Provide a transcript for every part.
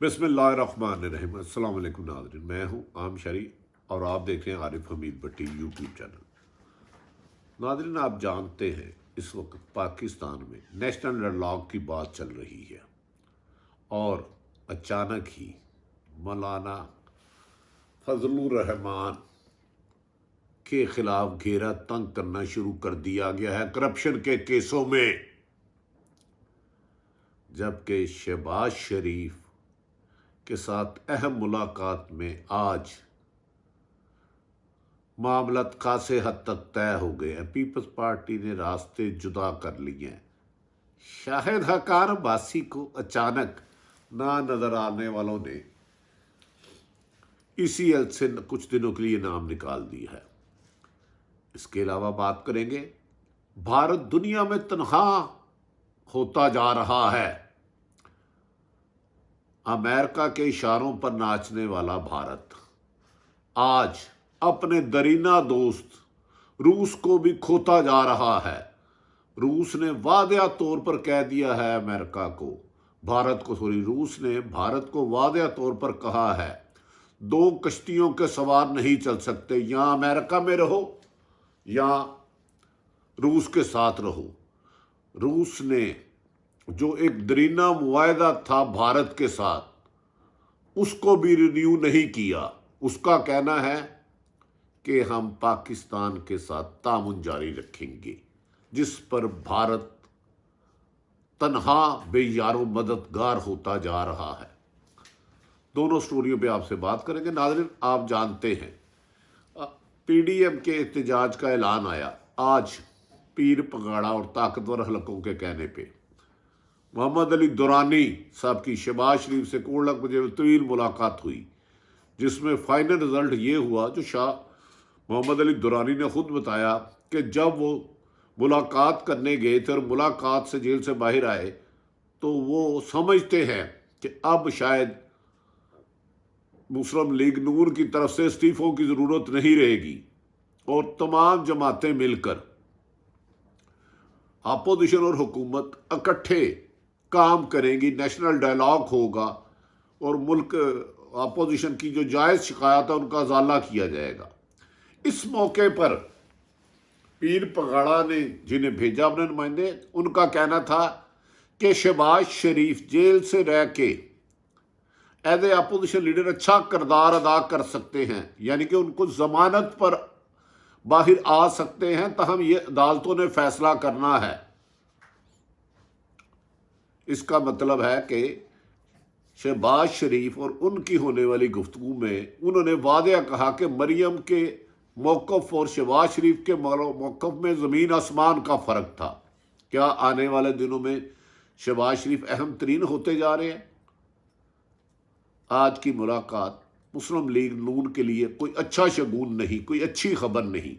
بسم اللہ الرحمن الرحیم۔ السلام علیکم ناظرین، میں ہوں عام شری اور آپ دیکھ رہے ہیں عارف حمید بٹی یوٹیوب چینل۔ ناظرین، آپ جانتے ہیں اس وقت پاکستان میں نیشنل ڈائیلاگ کی بات چل رہی ہے اور اچانک ہی مولانا فضل الرحمان کے خلاف گھیرا تنگ کرنا شروع کر دیا گیا ہے کرپشن کے کیسوں میں، جبکہ شہباز شریف کے ساتھ اہم ملاقات میں آج معاملات خاصے حد تک طے ہو گئے ہیں۔ پیپلز پارٹی نے راستے جدا کر لیے ہیں۔ شاہد حقان عباسی کو اچانک نہ نظر آنے والوں نے ECL سے کچھ دنوں کے لیے نام نکال دیا ہے۔ اس کے علاوہ بات کریں گے، بھارت دنیا میں تنہا ہوتا جا رہا ہے۔ امریکہ کے اشاروں پر ناچنے والا بھارت آج اپنے دیرینہ دوست روس کو بھی کھوتا جا رہا ہے۔ روس نے واضح طور پر کہہ دیا ہے روس نے بھارت کو واضح طور پر کہا ہے، دو کشتیوں کے سوار نہیں چل سکتے، یا امریکہ میں رہو یا روس کے ساتھ رہو۔ روس نے جو ایک دیرینہ معاہدہ تھا بھارت کے ساتھ، اس کو بھی رینیو نہیں کیا۔ اس کا کہنا ہے کہ ہم پاکستان کے ساتھ تعاون جاری رکھیں گے، جس پر بھارت تنہا بے یار و مددگار ہوتا جا رہا ہے۔ دونوں سٹوریوں پہ آپ سے بات کریں گے۔ ناظرین، آپ جانتے ہیں PDM کے احتجاج کا اعلان آیا آج پیر پگاڑا اور طاقتور حلقوں کے کہنے پہ۔ محمد علی دورانی صاحب کی شہباز شریف سے کوڑلک بجے طویل ملاقات ہوئی، جس میں فائنل رزلٹ یہ ہوا جو شاہ محمد علی دورانی نے خود بتایا کہ جب وہ ملاقات کرنے گئے تھے اور ملاقات سے جیل سے باہر آئے تو وہ سمجھتے ہیں کہ اب شاید مسلم لیگ نون کی طرف سے استعفوں کی ضرورت نہیں رہے گی اور تمام جماعتیں مل کر اپوزیشن اور حکومت اکٹھے کام کریں گی، نیشنل ڈائیلاگ ہوگا اور ملک اپوزیشن کی جو جائز شکایات ہے ان کا ازالہ کیا جائے گا۔ اس موقع پر پیر پگاڑا نے جنہیں بھیجا اپنے نمائندے، ان کا کہنا تھا کہ شہباز شریف جیل سے رہ کے ایز اے اپوزیشن لیڈر اچھا کردار ادا کر سکتے ہیں، یعنی کہ ان کو ضمانت پر باہر آ سکتے ہیں، تاہم یہ عدالتوں نے فیصلہ کرنا ہے۔ اس کا مطلب ہے کہ شہباز شریف اور ان کی ہونے والی گفتگو میں انہوں نے واضح کہا کہ مریم کے موقف اور شہباز شریف کے موقف میں زمین آسمان کا فرق تھا۔ کیا آنے والے دنوں میں شہباز شریف اہم ترین ہوتے جا رہے ہیں؟ آج کی ملاقات مسلم لیگ نون کے لیے کوئی اچھا شگون نہیں، کوئی اچھی خبر نہیں۔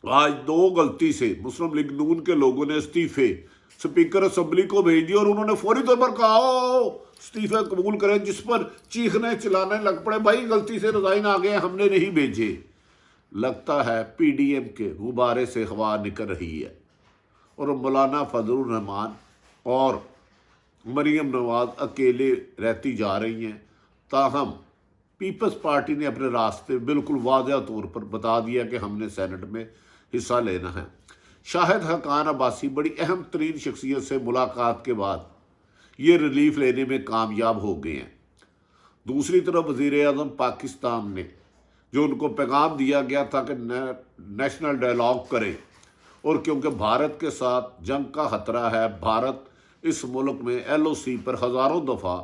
آج دو غلطی سے مسلم لیگ نون کے لوگوں نے استعفے اسپیکر اسمبلی کو بھیج دیا اور انہوں نے فوری طور پر کہا استعفے قبول کریں، جس پر چیخنے چلانے لگ پڑے، بھائی غلطی سے ریزائن آ گئے، ہم نے نہیں بھیجے۔ لگتا ہے PDM کے غبارے سے ہوا نکل رہی ہے اور مولانا فضل الرحمان اور مریم نواز اکیلے رہتی جا رہی ہیں۔ تاہم پیپلز پارٹی نے اپنے راستے بالکل واضح طور پر بتا دیا کہ ہم نے سینٹ میں حصہ لینا ہے۔ شاہد حقان عباسی بڑی اہم ترین شخصیت سے ملاقات کے بعد یہ ریلیف لینے میں کامیاب ہو گئے ہیں۔ دوسری طرف وزیر اعظم پاکستان نے جو ان کو پیغام دیا گیا تھا کہ نیشنل ڈائیلاگ کریں، اور کیونکہ بھارت کے ساتھ جنگ کا خطرہ ہے، بھارت اس ملک میں LOC پر ہزاروں دفعہ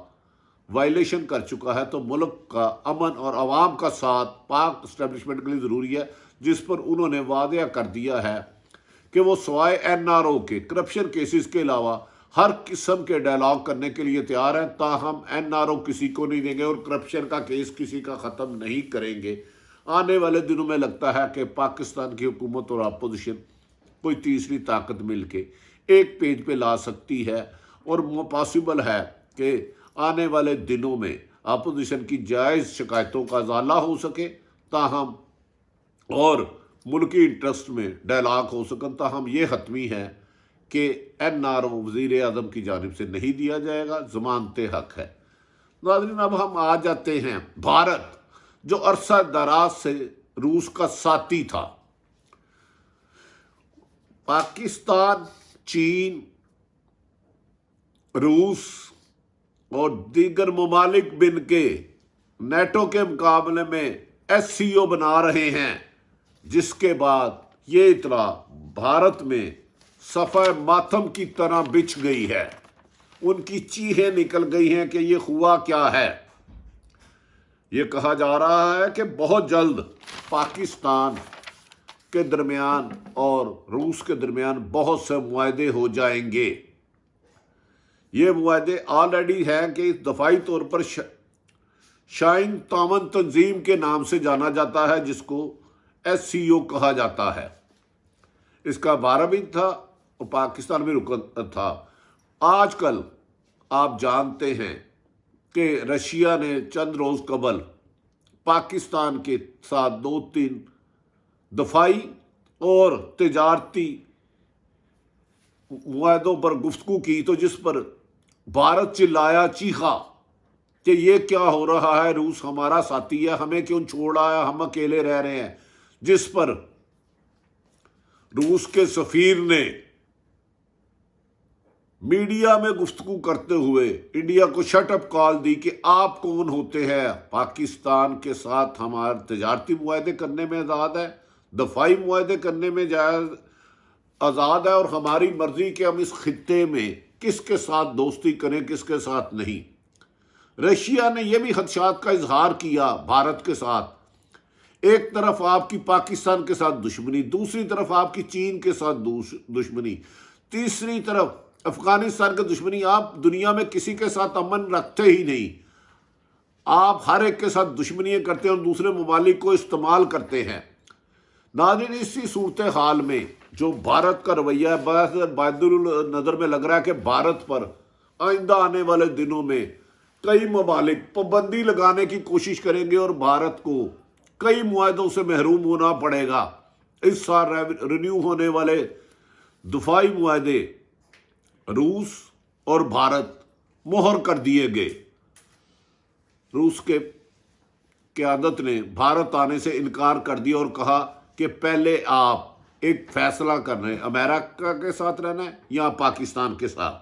وائلیشن کر چکا ہے، تو ملک کا امن اور عوام کا ساتھ پاک اسٹیبلشمنٹ کے لیے ضروری ہے، جس پر انہوں نے واضح کر دیا ہے کہ وہ سوائے NRO کے کرپشن کیسز کے علاوہ ہر قسم کے ڈائیلاگ کرنے کے لیے تیار ہیں، تاہم NRO کسی کو نہیں دیں گے اور کرپشن کا کیس کسی کا ختم نہیں کریں گے۔ آنے والے دنوں میں لگتا ہے کہ پاکستان کی حکومت اور اپوزیشن کوئی تیسری طاقت مل کے ایک پیج پہ لا سکتی ہے، اور پاسبل ہے کہ آنے والے دنوں میں اپوزیشن کی جائز شکایتوں کا ازالہ ہو سکے، تاہم اور ملکی انٹرسٹ میں ڈائیلاگ ہو سکن۔ تاہم یہ حتمی ہے کہ NRO وزیر اعظم کی جانب سے نہیں دیا جائے گا، ضمانت حق ہے۔ ناظرین اب ہم آ جاتے ہیں بھارت، جو عرصہ دراز سے روس کا ساتھی تھا۔ پاکستان، چین، روس اور دیگر ممالک بن کے نیٹو کے مقابلے میں SCO بنا رہے ہیں، جس کے بعد یہ اطلاع بھارت میں صفحہ ماتم کی طرح بچھ گئی ہے۔ ان کی چیخیں نکل گئی ہیں کہ یہ ہوا کیا ہے۔ یہ کہا جا رہا ہے کہ بہت جلد پاکستان کے درمیان اور روس کے درمیان بہت سے معاہدے ہو جائیں گے۔ یہ معاہدے آلریڈی ہیں کہ دفاعی طور پر شاہین تعاون تنظیم کے نام سے جانا جاتا ہے، جس کو SCO کہا جاتا ہے۔ اس کا بارہ بھی تھا اور پاکستان میں رکن تھا۔ آج کل آپ جانتے ہیں کہ رشیا نے چند روز قبل پاکستان کے ساتھ 2-3 دفاعی اور تجارتی معاہدوں پر گفتگو کی، تو جس پر بھارت چلایا چیخا کہ یہ کیا ہو رہا ہے، روس ہمارا ساتھی ہے، ہمیں کیوں چھوڑ آیا، ہم اکیلے رہ رہے ہیں۔ جس پر روس کے سفیر نے میڈیا میں گفتگو کرتے ہوئے انڈیا کو شٹ اپ کال دی کہ آپ کون ہوتے ہیں، پاکستان کے ساتھ ہمارے تجارتی معاہدے کرنے میں آزاد ہے، دفاعی معاہدے کرنے میں آزاد ہے، اور ہماری مرضی کہ ہم اس خطے میں کس کے ساتھ دوستی کریں، کس کے ساتھ نہیں۔ رشیا نے یہ بھی خدشات کا اظہار کیا بھارت کے ساتھ، ایک طرف آپ کی پاکستان کے ساتھ دشمنی، دوسری طرف آپ کی چین کے ساتھ دشمنی، تیسری طرف افغانستان کی دشمنی۔ آپ دنیا میں کسی کے ساتھ امن رکھتے ہی نہیں، آپ ہر ایک کے ساتھ دشمنیاں کرتے ہیں اور دوسرے ممالک کو استعمال کرتے ہیں۔ ناظرین اسی صورتحال میں جو بھارت کا رویہ ہے، بہت نظر میں لگ رہا ہے کہ بھارت پر آئندہ آنے والے دنوں میں کئی ممالک پابندی لگانے کی کوشش کریں گے اور بھارت کو کئی معاہدوں سے محروم ہونا پڑے گا۔ اس سال رینیو ہونے والے دفاعی معاہدے روس اور بھارت مہر کر دیے گئے۔ روس کے قیادت نے بھارت آنے سے انکار کر دیا اور کہا کہ پہلے آپ ایک فیصلہ کر رہے ہیں، امریکہ کے ساتھ رہنا ہے یا پاکستان کے ساتھ۔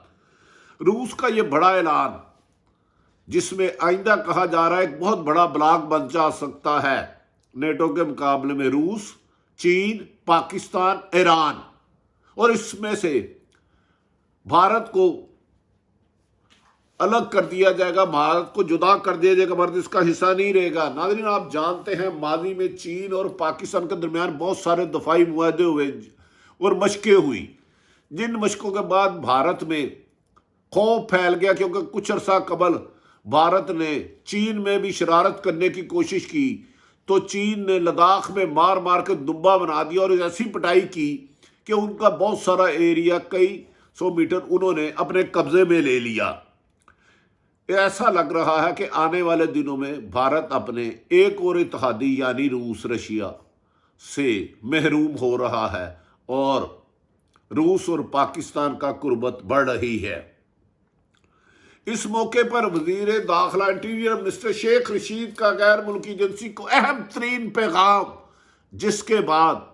روس کا یہ بڑا اعلان، جس میں آئندہ کہا جا رہا ہے ایک بہت بڑا بلاک بن جا سکتا ہے نیٹو کے مقابلے میں، روس، چین، پاکستان، ایران، اور اس میں سے بھارت کو الگ کر دیا جائے گا، بھارت کو جدا کر دیا جائے گا، بھارت اس کا حصہ نہیں رہے گا۔ ناظرین آپ جانتے ہیں ماضی میں چین اور پاکستان کے درمیان بہت سارے دفاعی معاہدے ہوئے اور مشقیں ہوئی، جن مشقوں کے بعد بھارت میں خوف پھیل گیا، کیونکہ کچھ عرصہ قبل بھارت نے چین میں بھی شرارت کرنے کی کوشش کی، تو چین نے لداخ میں مار مار کے دبا بنا دیا اور ایسی پٹائی کی کہ ان کا بہت سارا ایریا، کئی 100 میٹر انہوں نے اپنے قبضے میں لے لیا۔ ایسا لگ رہا ہے کہ آنے والے دنوں میں بھارت اپنے ایک اور اتحادی یعنی روس، رشیا سے محروم ہو رہا ہے اور روس اور پاکستان کا قربت بڑھ رہی ہے۔ اس موقع پر وزیر داخلہ انٹیریئر منسٹر شیخ رشید کا غیر ملکی ایجنسی کو اہم ترین پیغام، جس کے بعد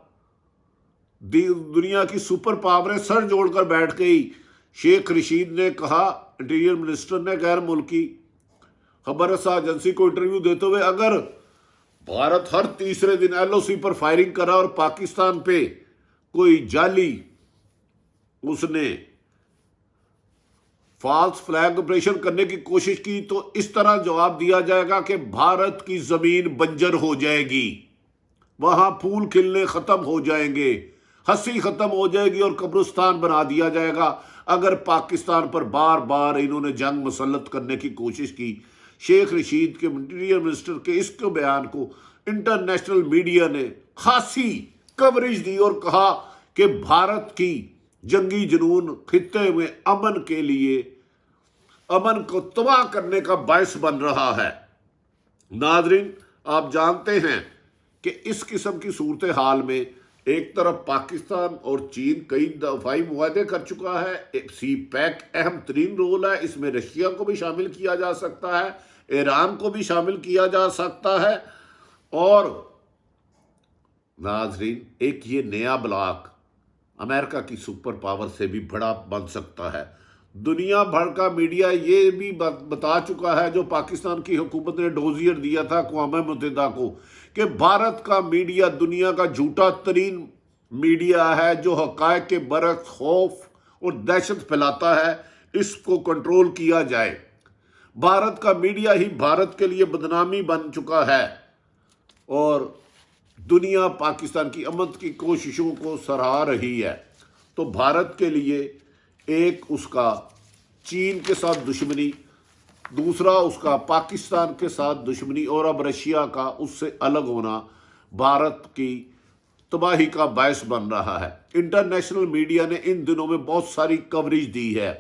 دنیا کی سپر پاوریں سر جوڑ کر بیٹھ گئی۔ شیخ رشید نے کہا، انٹیریئر منسٹر نے غیر ملکی خبر رساں ایجنسی کو انٹرویو دیتے ہوئے، اگر بھارت ہر تیسرے دن LOC پر فائرنگ کرا اور پاکستان پہ کوئی جعلی اس نے فالس فلیگ آپریشن کرنے کی کوشش کی، تو اس طرح جواب دیا جائے گا کہ بھارت کی زمین بنجر ہو جائے گی، وہاں پھول کھلنے ختم ہو جائیں گے، ہنسی ختم ہو جائے گی اور قبرستان بنا دیا جائے گا اگر پاکستان پر بار بار انہوں نے جنگ مسلط کرنے کی کوشش کی۔ شیخ رشید کے انٹیریئر منسٹر کے اس کے بیان کو انٹرنیشنل میڈیا نے خاصی کوریج دی اور کہا کہ بھارت کی جنگی جنون خطے میں امن کے لیے، امن کو تباہ کرنے کا باعث بن رہا ہے۔ ناظرین آپ جانتے ہیں کہ اس قسم کی صورتحال میں ایک طرف پاکستان اور چین کئی دفاعی معاہدے کر چکا ہے، سی پیک اہم ترین رول ہے، اس میں رشیا کو بھی شامل کیا جا سکتا ہے، ایران کو بھی شامل کیا جا سکتا ہے، اور ناظرین ایک یہ نیا بلاک امریکہ کی سپر پاور سے بھی بڑا بن سکتا ہے۔ دنیا بھر کا میڈیا یہ بھی بتا چکا ہے، جو پاکستان کی حکومت نے ڈوزیر دیا تھا اقوام متحدہ کو، کہ بھارت کا میڈیا دنیا کا جھوٹا ترین میڈیا ہے، جو حقائق کے برعکس خوف اور دہشت پھیلاتا ہے، اس کو کنٹرول کیا جائے۔ بھارت کا میڈیا ہی بھارت کے لیے بدنامی بن چکا ہے، اور دنیا پاکستان کی امن کی کوششوں کو سراہ رہی ہے۔ تو بھارت کے لیے ایک اس کا چین کے ساتھ دشمنی، دوسرا اس کا پاکستان کے ساتھ دشمنی، اور اب رشیا کا اس سے الگ ہونا بھارت کی تباہی کا باعث بن رہا ہے۔ انٹرنیشنل میڈیا نے ان دنوں میں بہت ساری کوریج دی ہے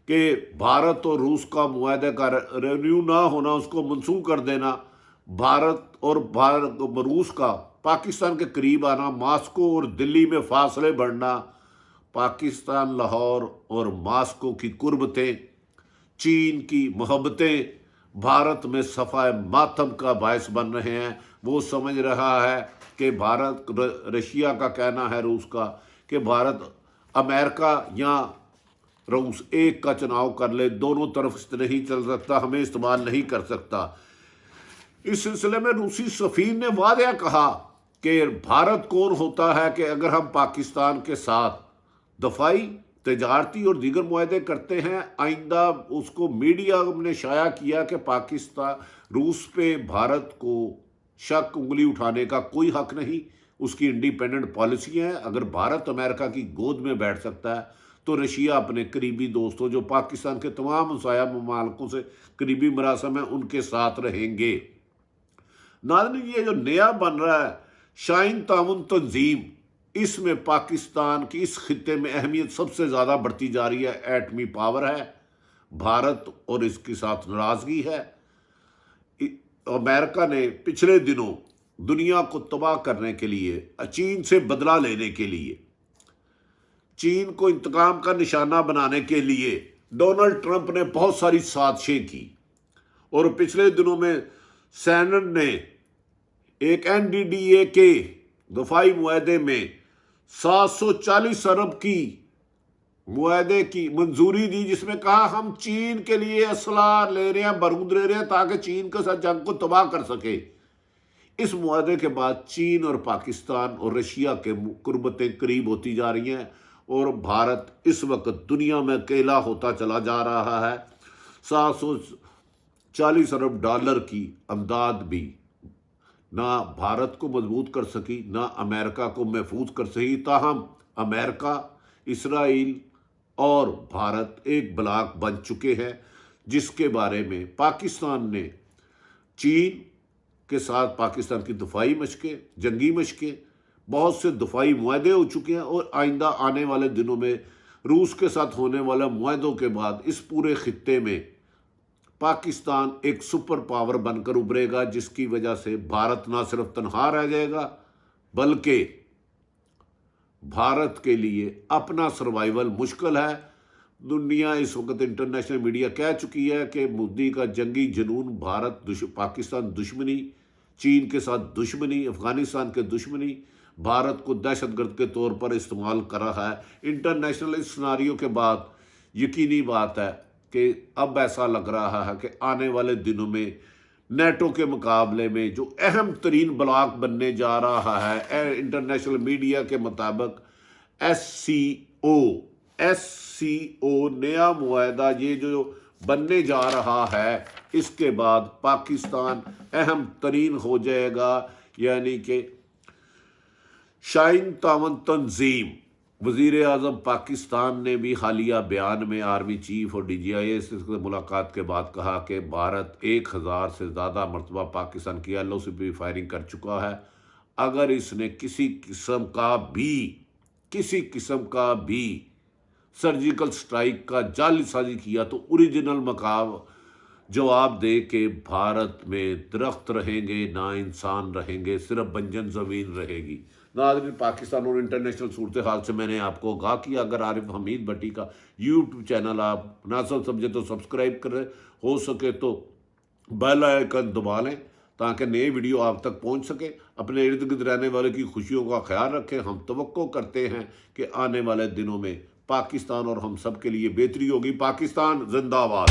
کہ بھارت اور روس کا معاہدے کا رینیو نہ ہونا، اس کو منسوخ کر دینا، بھارت اور روس کا پاکستان کے قریب آنا، ماسکو اور دلی میں فاصلے بڑھنا، پاکستان لاہور اور ماسکو کی قربتیں، چین کی محبتیں بھارت میں صفائے ماتم کا باعث بن رہے ہیں۔ وہ سمجھ رہا ہے کہ بھارت، رشیا کا کہنا ہے روس کا، کہ بھارت امریکہ یا روس ایک کا چناؤ کر لے، دونوں طرف سے نہیں چل سکتا، ہمیں استعمال نہیں کر سکتا۔ اس سلسلے میں روسی سفیر نے واضح کہا کہ بھارت کون ہوتا ہے کہ اگر ہم پاکستان کے ساتھ دفاعی، تجارتی اور دیگر معاہدے کرتے ہیں۔ آئندہ اس کو میڈیا نے شائع کیا کہ پاکستان، روس پہ بھارت کو شک انگلی اٹھانے کا کوئی حق نہیں، اس کی انڈیپینڈنٹ پالیسی ہے۔ اگر بھارت امریکہ کی گود میں بیٹھ سکتا ہے تو رشیا اپنے قریبی دوستوں، جو پاکستان کے تمام ہمسایہ ممالکوں سے قریبی مراسم ہیں، ان کے ساتھ رہیں گے۔ ناظرین یہ جو نیا بن رہا ہے شاہین تعاون تنظیم، اس میں پاکستان کی اس خطے میں اہمیت سب سے زیادہ بڑھتی جا رہی ہے۔ ایٹمی پاور ہے، بھارت اور اس کے ساتھ ناراضگی ہے۔ امریکہ نے پچھلے دنوں دنیا کو تباہ کرنے کے لیے، چین سے بدلہ لینے کے لیے، چین کو انتقام کا نشانہ بنانے کے لیے ڈونلڈ ٹرمپ نے بہت ساری سازشیں کی، اور پچھلے دنوں میں سینٹ نے ایک NDDA کے دفاعی معاہدے میں 740 ارب کی معاہدے کی منظوری دی، جس میں کہا ہم چین کے لیے اسلحہ لے رہے ہیں، بارود لے رہے ہیں، تاکہ چین کے ساتھ جنگ کو تباہ کر سکے۔ اس معاہدے کے بعد چین اور پاکستان اور رشیا کے قربتیں قریب ہوتی جا رہی ہیں، اور بھارت اس وقت دنیا میں اکیلا ہوتا چلا جا رہا ہے۔ 740 ارب ڈالر کی امداد بھی نہ بھارت کو مضبوط کر سکی، نہ امریکہ کو محفوظ کر سکی۔ تاہم امریکہ، اسرائیل اور بھارت ایک بلاک بن چکے ہیں، جس کے بارے میں پاکستان نے چین کے ساتھ پاکستان کی دفاعی مشقیں، جنگی مشقیں، بہت سے دفاعی معاہدے ہو چکے ہیں، اور آئندہ آنے والے دنوں میں روس کے ساتھ ہونے والے معاہدوں کے بعد اس پورے خطے میں پاکستان ایک سپر پاور بن کر ابھرے گا، جس کی وجہ سے بھارت نہ صرف تنہا رہ جائے گا، بلکہ بھارت کے لیے اپنا سروائیول مشکل ہے۔ دنیا اس وقت انٹرنیشنل میڈیا کہہ چکی ہے کہ مودی کا جنگی جنون، بھارت پاکستان دشمنی، چین کے ساتھ دشمنی، افغانستان کے دشمنی، بھارت کو دہشت گرد کے طور پر استعمال کر رہا ہے۔ انٹرنیشنل اس سناریو کے بعد یقینی بات ہے کہ اب ایسا لگ رہا ہے کہ آنے والے دنوں میں نیٹو کے مقابلے میں جو اہم ترین بلاک بننے جا رہا ہے، انٹرنیشنل میڈیا کے مطابق SCO نیا معاہدہ، یہ جو بننے جا رہا ہے، اس کے بعد پاکستان اہم ترین ہو جائے گا۔ یعنی کہ شاہین تعاون تنظیم، وزیر اعظم پاکستان نے بھی حالیہ بیان میں آرمی چیف اور DGIS سے ملاقات کے بعد کہا کہ بھارت 1000 سے زیادہ مرتبہ پاکستان کی LOC سے بھی فائرنگ کر چکا ہے۔ اگر اس نے کسی قسم کا بھی سرجیکل سٹرائک کا جعلی سازی کیا تو اوریجنل جواب دے کہ بھارت میں درخت رہیں گے نہ انسان رہیں گے، صرف بنجن زمین رہے گی۔ ناظرین، پاکستان اور انٹرنیشنل صورتحال سے میں نے آپ کو آگاہ کیا۔ اگر عارف حمید بٹی کا یوٹیوب چینل آپ مناسب سمجھے تو سبسکرائب کریں، ہو سکے تو بیل آئیکن دبا لیں تاکہ نئے ویڈیو آپ تک پہنچ سکے۔ اپنے ارد گرد رہنے والے کی خوشیوں کا خیال رکھیں۔ ہم توقع کرتے ہیں کہ آنے والے دنوں میں پاکستان اور ہم سب کے لیے بہتری ہوگی۔ پاکستان زندہ باد۔